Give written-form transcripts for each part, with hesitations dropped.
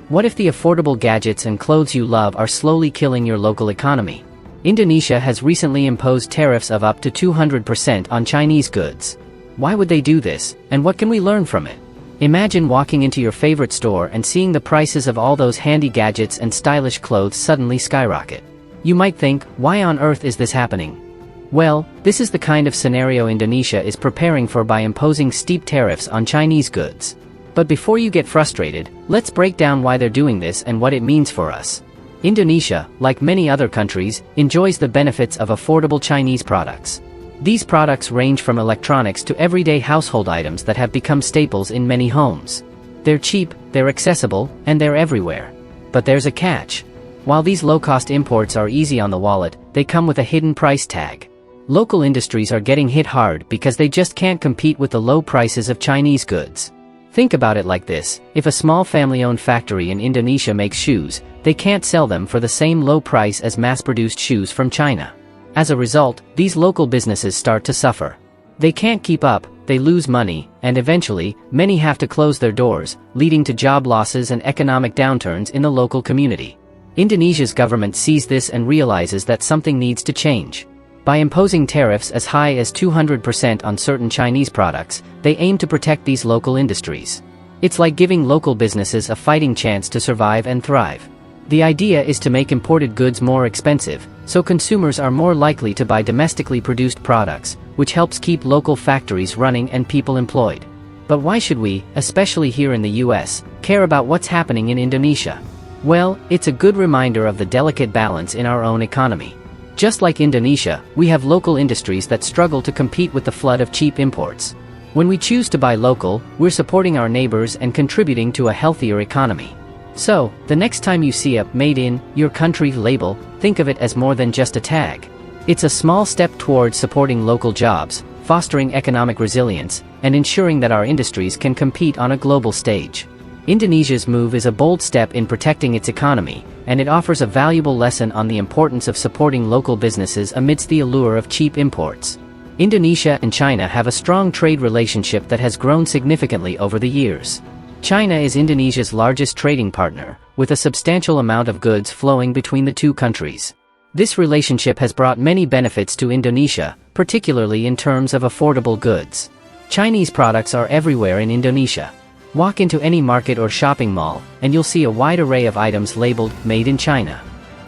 What if the affordable gadgets and clothes you love are slowly killing your local economy? Indonesia has recently imposed tariffs of up to 200% on Chinese goods. Why would they do this, and what can we learn from it? Imagine walking into your favorite store and seeing the prices of all those handy gadgets and stylish clothes suddenly skyrocket. You might think, why on earth is this happening? Well, this is the kind of scenario Indonesia is preparing for by imposing steep tariffs on Chinese goods. But before you get frustrated, let's break down why they're doing this and what it means for us. Indonesia, like many other countries, enjoys the benefits of affordable Chinese products. These products range from electronics to everyday household items that have become staples in many homes. They're cheap, they're accessible, and they're everywhere. But there's a catch. While these low-cost imports are easy on the wallet, they come with a hidden price tag. Local industries are getting hit hard because they just can't compete with the low prices of Chinese goods. Think about it like this: if a small family-owned factory in Indonesia makes shoes, they can't sell them for the same low price as mass-produced shoes from China. As a result, these local businesses start to suffer. They can't keep up, they lose money, and eventually, many have to close their doors, leading to job losses and economic downturns in the local community. Indonesia's government sees this and realizes that something needs to change. By imposing tariffs as high as 200% on certain Chinese products, they aim to protect these local industries. It's like giving local businesses a fighting chance to survive and thrive. The idea is to make imported goods more expensive, so consumers are more likely to buy domestically produced products, which helps keep local factories running and people employed. But why should we, especially here in the US, care about what's happening in Indonesia? Well, it's a good reminder of the delicate balance in our own economy. Just like Indonesia, we have local industries that struggle to compete with the flood of cheap imports. When we choose to buy local, we're supporting our neighbors and contributing to a healthier economy. So, the next time you see a "Made in Your Country" label, think of it as more than just a tag. It's a small step towards supporting local jobs, fostering economic resilience, and ensuring that our industries can compete on a global stage. Indonesia's move is a bold step in protecting its economy, and it offers a valuable lesson on the importance of supporting local businesses amidst the allure of cheap imports. Indonesia and China have a strong trade relationship that has grown significantly over the years. China is Indonesia's largest trading partner, with a substantial amount of goods flowing between the two countries. This relationship has brought many benefits to Indonesia, particularly in terms of affordable goods. Chinese products are everywhere in Indonesia. Walk into any market or shopping mall, and you'll see a wide array of items labeled "Made in China."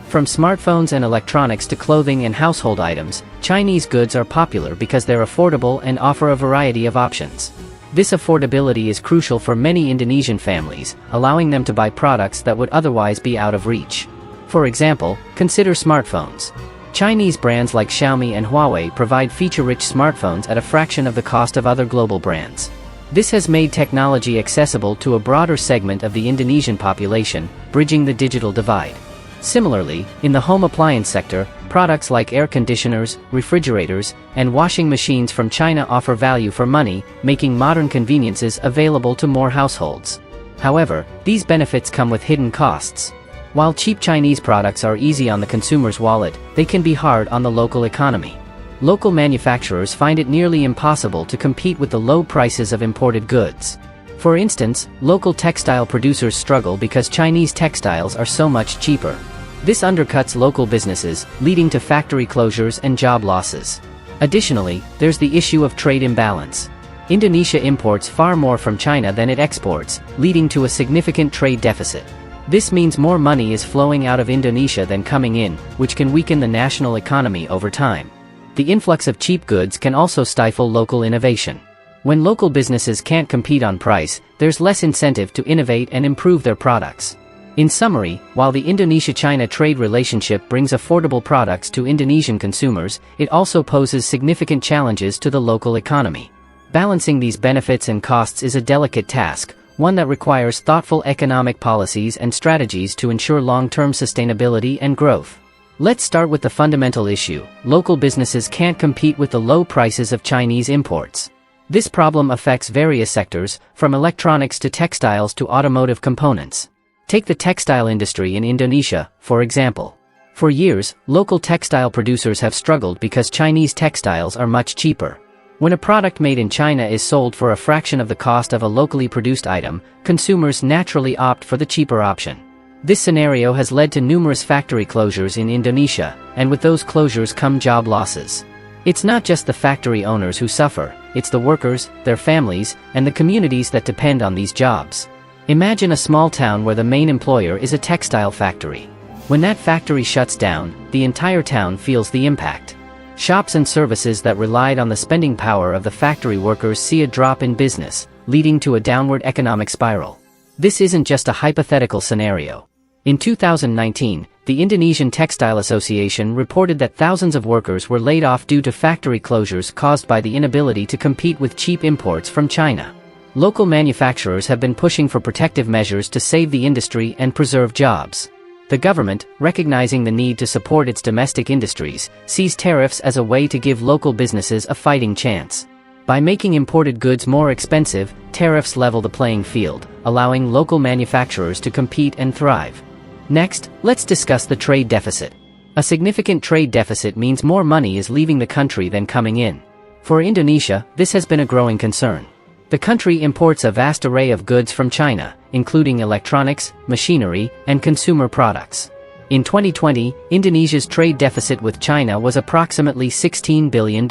From smartphones and electronics to clothing and household items, Chinese goods are popular because they're affordable and offer a variety of options. This affordability is crucial for many Indonesian families, allowing them to buy products that would otherwise be out of reach. For example, consider smartphones. Chinese brands like Xiaomi and Huawei provide feature-rich smartphones at a fraction of the cost of other global brands. This has made technology accessible to a broader segment of the Indonesian population, bridging the digital divide. Similarly, in the home appliance sector, products like air conditioners, refrigerators, and washing machines from China offer value for money, making modern conveniences available to more households. However, these benefits come with hidden costs. While cheap Chinese products are easy on the consumer's wallet, they can be hard on the local economy. Local manufacturers find it nearly impossible to compete with the low prices of imported goods. For instance, local textile producers struggle because Chinese textiles are so much cheaper. This undercuts local businesses, leading to factory closures and job losses. Additionally, there's the issue of trade imbalance. Indonesia imports far more from China than it exports, leading to a significant trade deficit. This means more money is flowing out of Indonesia than coming in, which can weaken the national economy over time. The influx of cheap goods can also stifle local innovation. When local businesses can't compete on price, there's less incentive to innovate and improve their products. In summary, while the Indonesia-China trade relationship brings affordable products to Indonesian consumers, it also poses significant challenges to the local economy. Balancing these benefits and costs is a delicate task, one that requires thoughtful economic policies and strategies to ensure long-term sustainability and growth. Let's start with the fundamental issue: local businesses can't compete with the low prices of Chinese imports. This problem affects various sectors, from electronics to textiles to automotive components. Take the textile industry in Indonesia, for example. For years, local textile producers have struggled because Chinese textiles are much cheaper. When a product made in China is sold for a fraction of the cost of a locally produced item, consumers naturally opt for the cheaper option. This scenario has led to numerous factory closures in Indonesia, and with those closures come job losses. It's not just the factory owners who suffer, it's the workers, their families, and the communities that depend on these jobs. Imagine a small town where the main employer is a textile factory. When that factory shuts down, the entire town feels the impact. Shops and services that relied on the spending power of the factory workers see a drop in business, leading to a downward economic spiral. This isn't just a hypothetical scenario. In 2019, the Indonesian Textile Association reported that thousands of workers were laid off due to factory closures caused by the inability to compete with cheap imports from China. Local manufacturers have been pushing for protective measures to save the industry and preserve jobs. The government, recognizing the need to support its domestic industries, sees tariffs as a way to give local businesses a fighting chance. By making imported goods more expensive, tariffs level the playing field, allowing local manufacturers to compete and thrive. Next, let's discuss the trade deficit. A significant trade deficit means more money is leaving the country than coming in. For Indonesia, this has been a growing concern. The country imports a vast array of goods from China, including electronics, machinery, and consumer products. In 2020, Indonesia's trade deficit with China was approximately $16 billion.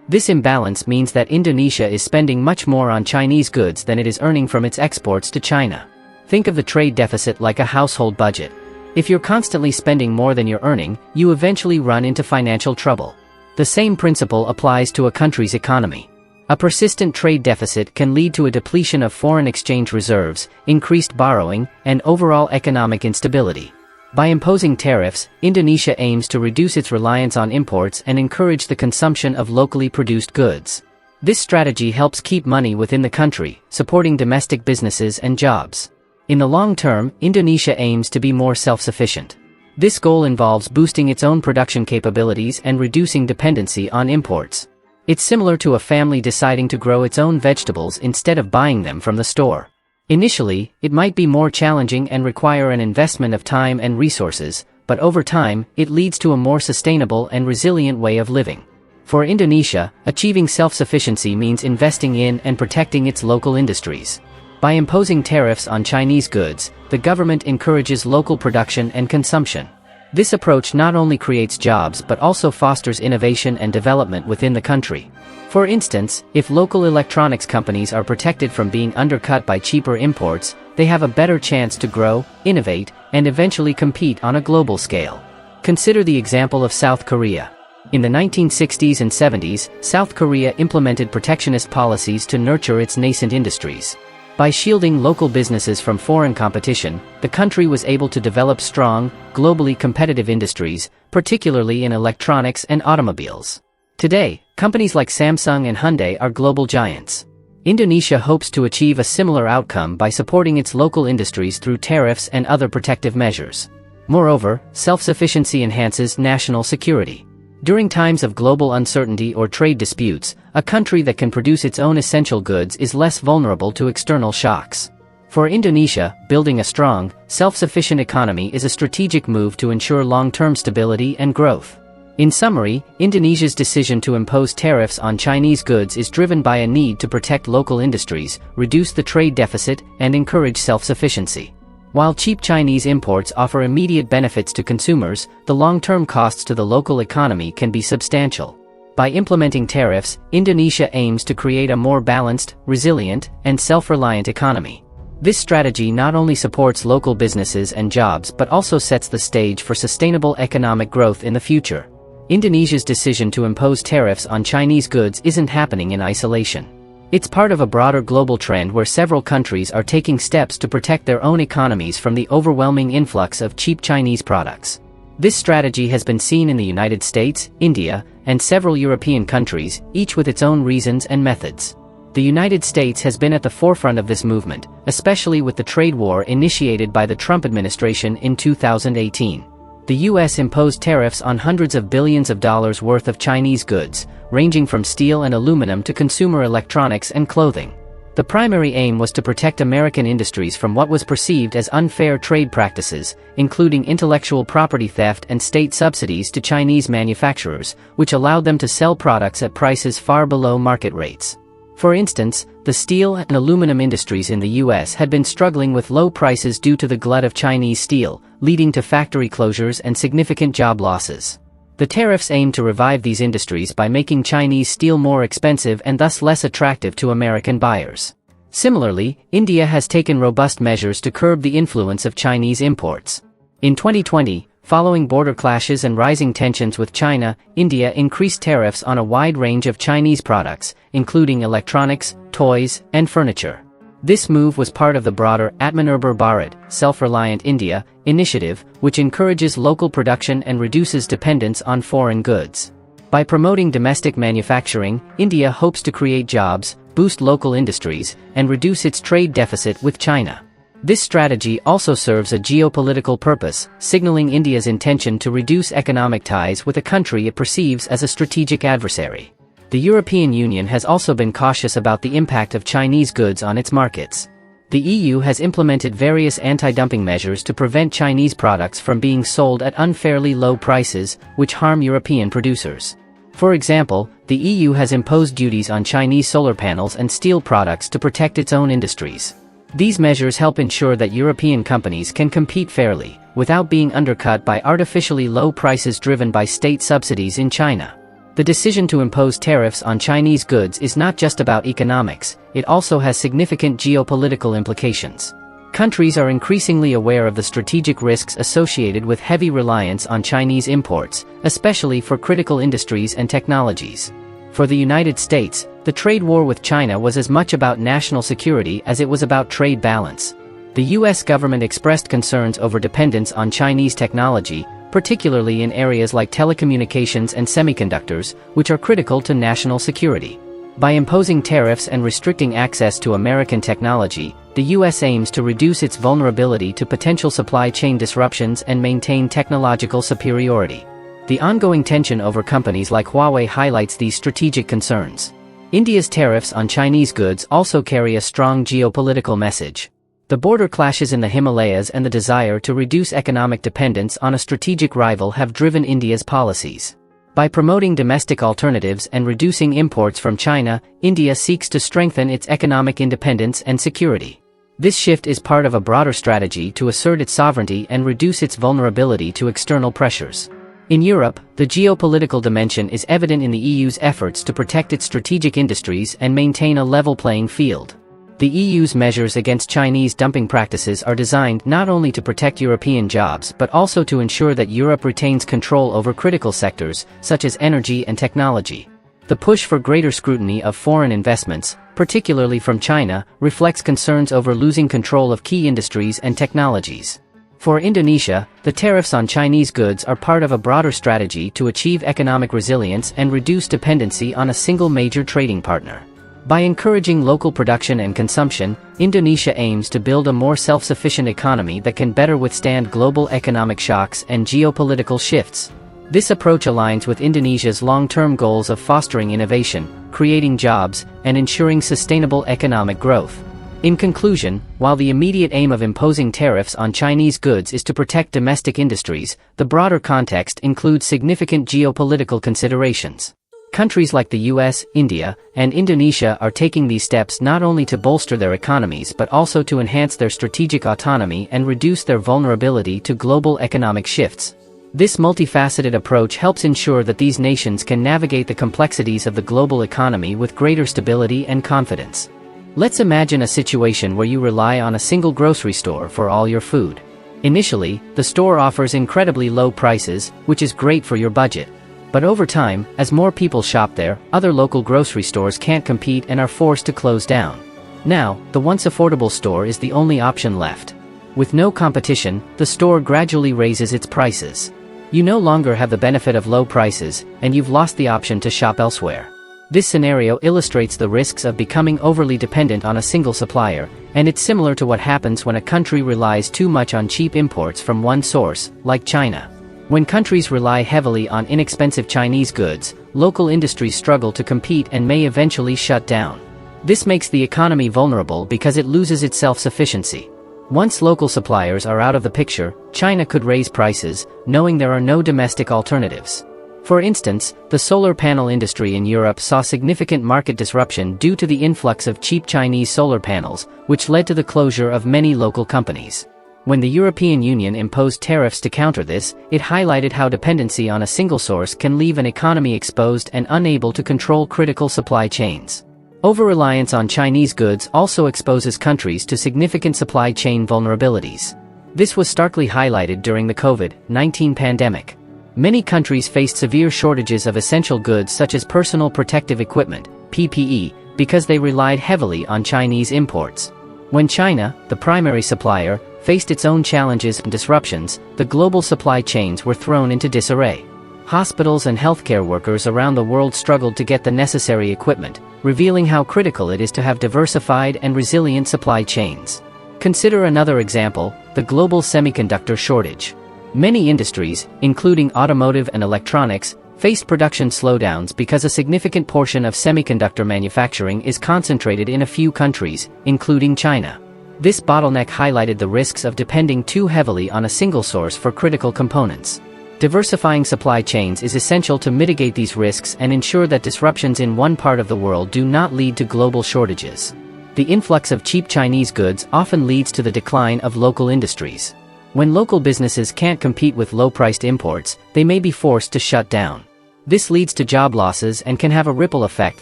This imbalance means that Indonesia is spending much more on Chinese goods than it is earning from its exports to China. Think of the trade deficit like a household budget. If you're constantly spending more than you're earning, you eventually run into financial trouble. The same principle applies to a country's economy. A persistent trade deficit can lead to a depletion of foreign exchange reserves, increased borrowing, and overall economic instability. By imposing tariffs, Indonesia aims to reduce its reliance on imports and encourage the consumption of locally produced goods. This strategy helps keep money within the country, supporting domestic businesses and jobs. In the long term, Indonesia aims to be more self-sufficient. This goal involves boosting its own production capabilities and reducing dependency on imports. It's similar to a family deciding to grow its own vegetables instead of buying them from the store. Initially, it might be more challenging and require an investment of time and resources, but over time, it leads to a more sustainable and resilient way of living. For Indonesia, achieving self-sufficiency means investing in and protecting its local industries. By imposing tariffs on Chinese goods, the government encourages local production and consumption. This approach not only creates jobs but also fosters innovation and development within the country. For instance, if local electronics companies are protected from being undercut by cheaper imports, they have a better chance to grow, innovate, and eventually compete on a global scale. Consider the example of South Korea. In the 1960s and 70s, South Korea implemented protectionist policies to nurture its nascent industries. By shielding local businesses from foreign competition, the country was able to develop strong, globally competitive industries, particularly in electronics and automobiles. Today, companies like Samsung and Hyundai are global giants. Indonesia hopes to achieve a similar outcome by supporting its local industries through tariffs and other protective measures. Moreover, self-sufficiency enhances national security. During times of global uncertainty or trade disputes, a country that can produce its own essential goods is less vulnerable to external shocks. For Indonesia, building a strong, self-sufficient economy is a strategic move to ensure long-term stability and growth. In summary, Indonesia's decision to impose tariffs on Chinese goods is driven by a need to protect local industries, reduce the trade deficit, and encourage self-sufficiency. While cheap Chinese imports offer immediate benefits to consumers, the long-term costs to the local economy can be substantial. By implementing tariffs, Indonesia aims to create a more balanced, resilient, and self-reliant economy. This strategy not only supports local businesses and jobs but also sets the stage for sustainable economic growth in the future. Indonesia's decision to impose tariffs on Chinese goods isn't happening in isolation. It's part of a broader global trend where several countries are taking steps to protect their own economies from the overwhelming influx of cheap Chinese products. This strategy has been seen in the United States, India, and several European countries, each with its own reasons and methods. The United States has been at the forefront of this movement, especially with the trade war initiated by the Trump administration in 2018. The U.S. imposed tariffs on hundreds of billions of dollars worth of Chinese goods, ranging from steel and aluminum to consumer electronics and clothing. The primary aim was to protect American industries from what was perceived as unfair trade practices, including intellectual property theft and state subsidies to Chinese manufacturers, which allowed them to sell products at prices far below market rates. For instance, the steel and aluminum industries in the US had been struggling with low prices due to the glut of Chinese steel, leading to factory closures and significant job losses. The tariffs aimed to revive these industries by making Chinese steel more expensive and thus less attractive to American buyers. Similarly, India has taken robust measures to curb the influence of Chinese imports. In 2020, following border clashes and rising tensions with China, India increased tariffs on a wide range of Chinese products, including electronics, toys, and furniture. This move was part of the broader Atmanirbhar Bharat, Self-Reliant India, initiative, which encourages local production and reduces dependence on foreign goods. By promoting domestic manufacturing, India hopes to create jobs, boost local industries, and reduce its trade deficit with China. This strategy also serves a geopolitical purpose, signaling India's intention to reduce economic ties with a country it perceives as a strategic adversary. The European Union has also been cautious about the impact of Chinese goods on its markets. The EU has implemented various anti-dumping measures to prevent Chinese products from being sold at unfairly low prices, which harm European producers. For example, the EU has imposed duties on Chinese solar panels and steel products to protect its own industries. These measures help ensure that European companies can compete fairly, without being undercut by artificially low prices driven by state subsidies in China. The decision to impose tariffs on Chinese goods is not just about economics, it also has significant geopolitical implications. Countries are increasingly aware of the strategic risks associated with heavy reliance on Chinese imports, especially for critical industries and technologies. For the United States, the trade war with China was as much about national security as it was about trade balance. The US government expressed concerns over dependence on Chinese technology, particularly in areas like telecommunications and semiconductors, which are critical to national security. By imposing tariffs and restricting access to American technology, the US aims to reduce its vulnerability to potential supply chain disruptions and maintain technological superiority. The ongoing tension over companies like Huawei highlights these strategic concerns. India's tariffs on Chinese goods also carry a strong geopolitical message. The border clashes in the Himalayas and the desire to reduce economic dependence on a strategic rival have driven India's policies. By promoting domestic alternatives and reducing imports from China, India seeks to strengthen its economic independence and security. This shift is part of a broader strategy to assert its sovereignty and reduce its vulnerability to external pressures. In Europe, the geopolitical dimension is evident in the EU's efforts to protect its strategic industries and maintain a level playing field. The EU's measures against Chinese dumping practices are designed not only to protect European jobs but also to ensure that Europe retains control over critical sectors, such as energy and technology. The push for greater scrutiny of foreign investments, particularly from China, reflects concerns over losing control of key industries and technologies. For Indonesia, the tariffs on Chinese goods are part of a broader strategy to achieve economic resilience and reduce dependency on a single major trading partner. By encouraging local production and consumption, Indonesia aims to build a more self-sufficient economy that can better withstand global economic shocks and geopolitical shifts. This approach aligns with Indonesia's long-term goals of fostering innovation, creating jobs, and ensuring sustainable economic growth. In conclusion, while the immediate aim of imposing tariffs on Chinese goods is to protect domestic industries, the broader context includes significant geopolitical considerations. Countries like the US, India, and Indonesia are taking these steps not only to bolster their economies but also to enhance their strategic autonomy and reduce their vulnerability to global economic shifts. This multifaceted approach helps ensure that these nations can navigate the complexities of the global economy with greater stability and confidence. Let's imagine a situation where you rely on a single grocery store for all your food. Initially, the store offers incredibly low prices, which is great for your budget. But over time, as more people shop there, other local grocery stores can't compete and are forced to close down. Now, the once affordable store is the only option left. With no competition, the store gradually raises its prices. You no longer have the benefit of low prices, and you've lost the option to shop elsewhere. This scenario illustrates the risks of becoming overly dependent on a single supplier, and it's similar to what happens when a country relies too much on cheap imports from one source, like China. When countries rely heavily on inexpensive Chinese goods, local industries struggle to compete and may eventually shut down. This makes the economy vulnerable because it loses its self-sufficiency. Once local suppliers are out of the picture, China could raise prices, knowing there are no domestic alternatives. For instance, the solar panel industry in Europe saw significant market disruption due to the influx of cheap Chinese solar panels, which led to the closure of many local companies. When the European Union imposed tariffs to counter this, it highlighted how dependency on a single source can leave an economy exposed and unable to control critical supply chains. Over-reliance on Chinese goods also exposes countries to significant supply chain vulnerabilities. This was starkly highlighted during the COVID-19 pandemic. Many countries faced severe shortages of essential goods such as personal protective equipment, PPE, because they relied heavily on Chinese imports. When China, the primary supplier, faced its own challenges and disruptions, the global supply chains were thrown into disarray. Hospitals and healthcare workers around the world struggled to get the necessary equipment, revealing how critical it is to have diversified and resilient supply chains. Consider another example, the global semiconductor shortage. Many industries, including automotive and electronics, faced production slowdowns because a significant portion of semiconductor manufacturing is concentrated in a few countries, including China. This bottleneck highlighted the risks of depending too heavily on a single source for critical components. Diversifying supply chains is essential to mitigate these risks and ensure that disruptions in one part of the world do not lead to global shortages. The influx of cheap Chinese goods often leads to the decline of local industries. When local businesses can't compete with low-priced imports, they may be forced to shut down. This leads to job losses and can have a ripple effect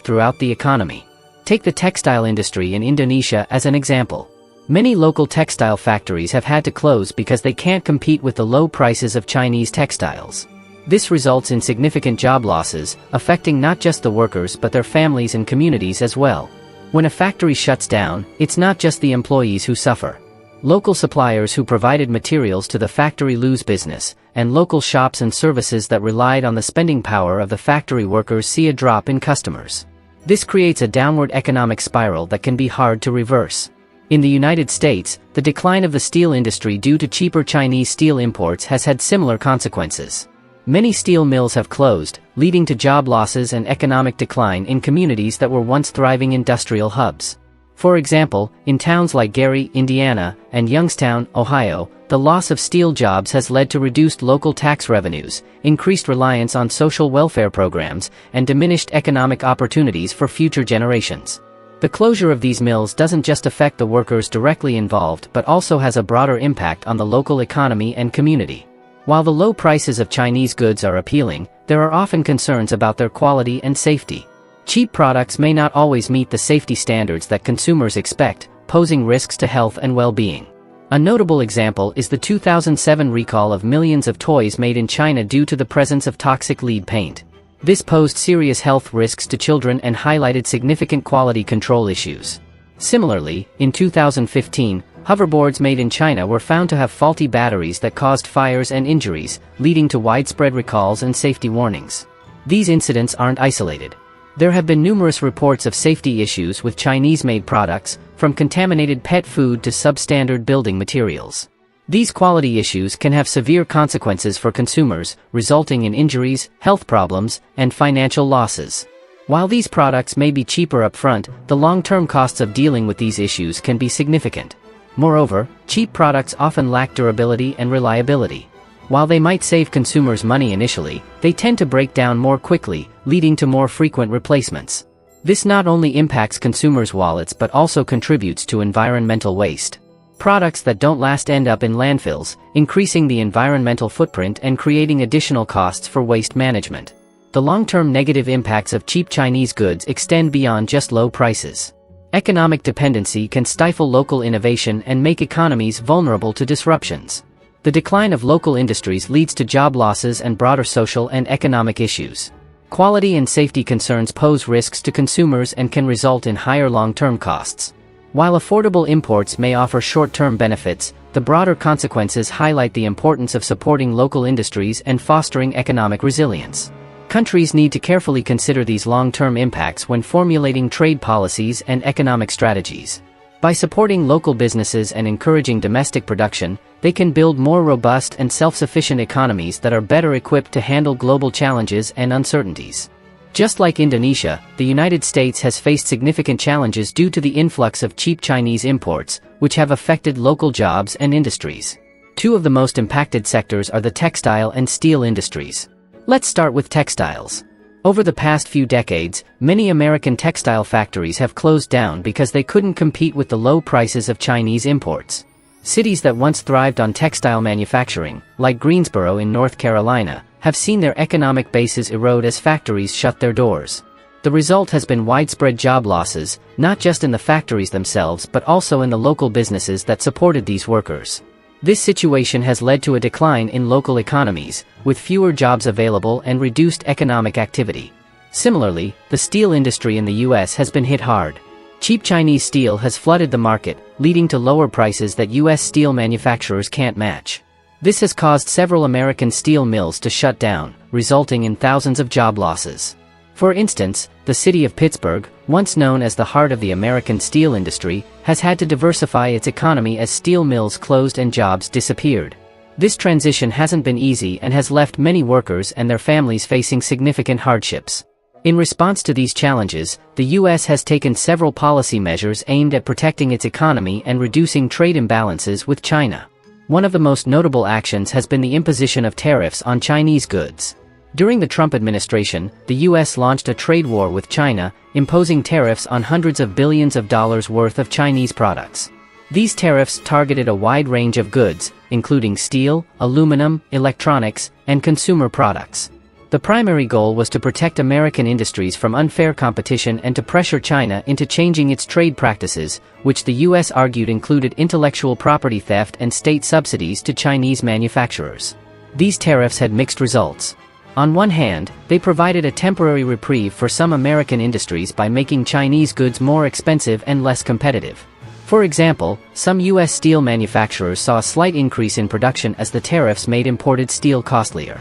throughout the economy. Take the textile industry in Indonesia as an example. Many local textile factories have had to close because they can't compete with the low prices of Chinese textiles. This results in significant job losses, affecting not just the workers but their families and communities as well. When a factory shuts down, it's not just the employees who suffer. Local suppliers who provided materials to the factory lose business, and local shops and services that relied on the spending power of the factory workers see a drop in customers. This creates a downward economic spiral that can be hard to reverse. In the United States, the decline of the steel industry due to cheaper Chinese steel imports has had similar consequences. Many steel mills have closed, leading to job losses and economic decline in communities that were once thriving industrial hubs. For example, in towns like Gary, Indiana, and Youngstown, Ohio, the loss of steel jobs has led to reduced local tax revenues, increased reliance on social welfare programs, and diminished economic opportunities for future generations. The closure of these mills doesn't just affect the workers directly involved but also has a broader impact on the local economy and community. While the low prices of Chinese goods are appealing, there are often concerns about their quality and safety. Cheap products may not always meet the safety standards that consumers expect, posing risks to health and well-being. A notable example is the 2007 recall of millions of toys made in China due to the presence of toxic lead paint. This posed serious health risks to children and highlighted significant quality control issues. Similarly, in 2015, hoverboards made in China were found to have faulty batteries that caused fires and injuries, leading to widespread recalls and safety warnings. These incidents aren't isolated. There have been numerous reports of safety issues with Chinese-made products, from contaminated pet food to substandard building materials. These quality issues can have severe consequences for consumers, resulting in injuries, health problems, and financial losses. While these products may be cheaper upfront, the long-term costs of dealing with these issues can be significant. Moreover, cheap products often lack durability and reliability. While they might save consumers money initially, they tend to break down more quickly, leading to more frequent replacements. This not only impacts consumers' wallets but also contributes to environmental waste. Products that don't last end up in landfills, increasing the environmental footprint and creating additional costs for waste management. The long-term negative impacts of cheap Chinese goods extend beyond just low prices. Economic dependency can stifle local innovation and make economies vulnerable to disruptions. The decline of local industries leads to job losses and broader social and economic issues. Quality and safety concerns pose risks to consumers and can result in higher long-term costs. While affordable imports may offer short-term benefits, the broader consequences highlight the importance of supporting local industries and fostering economic resilience. Countries need to carefully consider these long-term impacts when formulating trade policies and economic strategies. By supporting local businesses and encouraging domestic production, they can build more robust and self-sufficient economies that are better equipped to handle global challenges and uncertainties. Just like Indonesia, the United States has faced significant challenges due to the influx of cheap Chinese imports, which have affected local jobs and industries. Two of the most impacted sectors are the textile and steel industries. Let's start with textiles. Over the past few decades, many American textile factories have closed down because they couldn't compete with the low prices of Chinese imports. Cities that once thrived on textile manufacturing, like Greensboro in North Carolina, have seen their economic bases erode as factories shut their doors. The result has been widespread job losses, not just in the factories themselves but also in the local businesses that supported these workers. This situation has led to a decline in local economies, with fewer jobs available and reduced economic activity. Similarly, the steel industry in the US has been hit hard. Cheap Chinese steel has flooded the market, leading to lower prices that US steel manufacturers can't match. This has caused several American steel mills to shut down, resulting in thousands of job losses. For instance, the city of Pittsburgh, once known as the heart of the American steel industry, has had to diversify its economy as steel mills closed and jobs disappeared. This transition hasn't been easy and has left many workers and their families facing significant hardships. In response to these challenges, the US has taken several policy measures aimed at protecting its economy and reducing trade imbalances with China. One of the most notable actions has been the imposition of tariffs on Chinese goods. During the Trump administration, the US launched a trade war with China, imposing tariffs on hundreds of billions of dollars worth of Chinese products. These tariffs targeted a wide range of goods, including steel, aluminum, electronics, and consumer products. The primary goal was to protect American industries from unfair competition and to pressure China into changing its trade practices, which the US argued included intellectual property theft and state subsidies to Chinese manufacturers. These tariffs had mixed results. On one hand, they provided a temporary reprieve for some American industries by making Chinese goods more expensive and less competitive. For example, some US steel manufacturers saw a slight increase in production as the tariffs made imported steel costlier.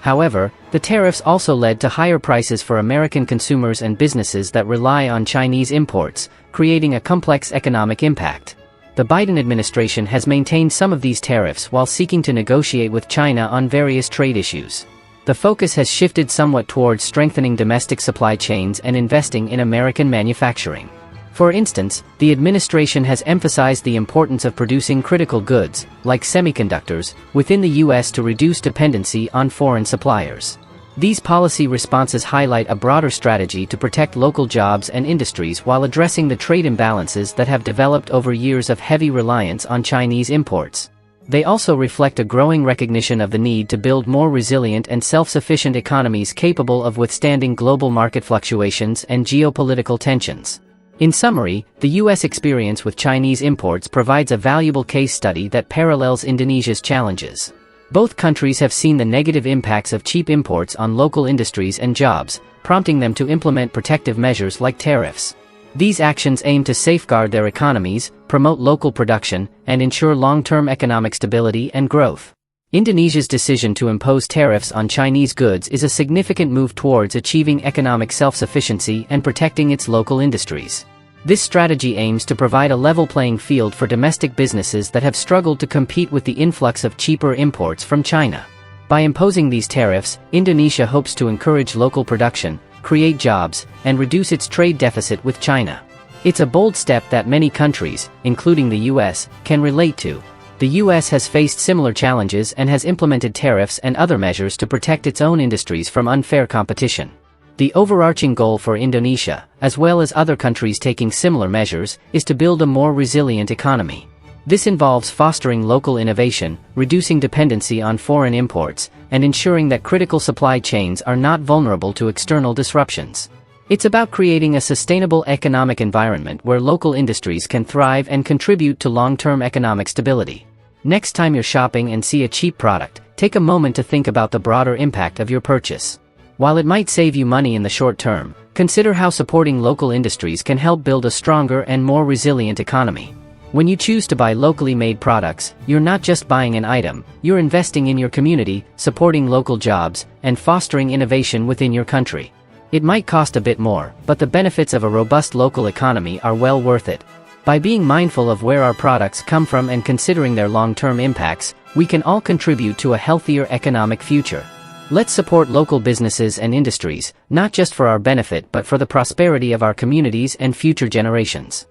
However, the tariffs also led to higher prices for American consumers and businesses that rely on Chinese imports, creating a complex economic impact. The Biden administration has maintained some of these tariffs while seeking to negotiate with China on various trade issues. The focus has shifted somewhat towards strengthening domestic supply chains and investing in American manufacturing. For instance, the administration has emphasized the importance of producing critical goods, like semiconductors, within the US to reduce dependency on foreign suppliers. These policy responses highlight a broader strategy to protect local jobs and industries while addressing the trade imbalances that have developed over years of heavy reliance on Chinese imports. They also reflect a growing recognition of the need to build more resilient and self-sufficient economies capable of withstanding global market fluctuations and geopolitical tensions. In summary, the US experience with Chinese imports provides a valuable case study that parallels Indonesia's challenges. Both countries have seen the negative impacts of cheap imports on local industries and jobs, prompting them to implement protective measures like tariffs. These actions aim to safeguard their economies, promote local production, and ensure long-term economic stability and growth. Indonesia's decision to impose tariffs on Chinese goods is a significant move towards achieving economic self-sufficiency and protecting its local industries. This strategy aims to provide a level playing field for domestic businesses that have struggled to compete with the influx of cheaper imports from China. By imposing these tariffs, Indonesia hopes to encourage local production, create jobs, and reduce its trade deficit with China. It's a bold step that many countries, including the US, can relate to. The US has faced similar challenges and has implemented tariffs and other measures to protect its own industries from unfair competition. The overarching goal for Indonesia, as well as other countries taking similar measures, is to build a more resilient economy. This involves fostering local innovation, reducing dependency on foreign imports, and ensuring that critical supply chains are not vulnerable to external disruptions. It's about creating a sustainable economic environment where local industries can thrive and contribute to long-term economic stability. Next time you're shopping and see a cheap product, take a moment to think about the broader impact of your purchase. While it might save you money in the short term, consider how supporting local industries can help build a stronger and more resilient economy. When you choose to buy locally made products, you're not just buying an item, you're investing in your community, supporting local jobs, and fostering innovation within your country. It might cost a bit more, but the benefits of a robust local economy are well worth it. By being mindful of where our products come from and considering their long-term impacts, we can all contribute to a healthier economic future. Let's support local businesses and industries, not just for our benefit but for the prosperity of our communities and future generations.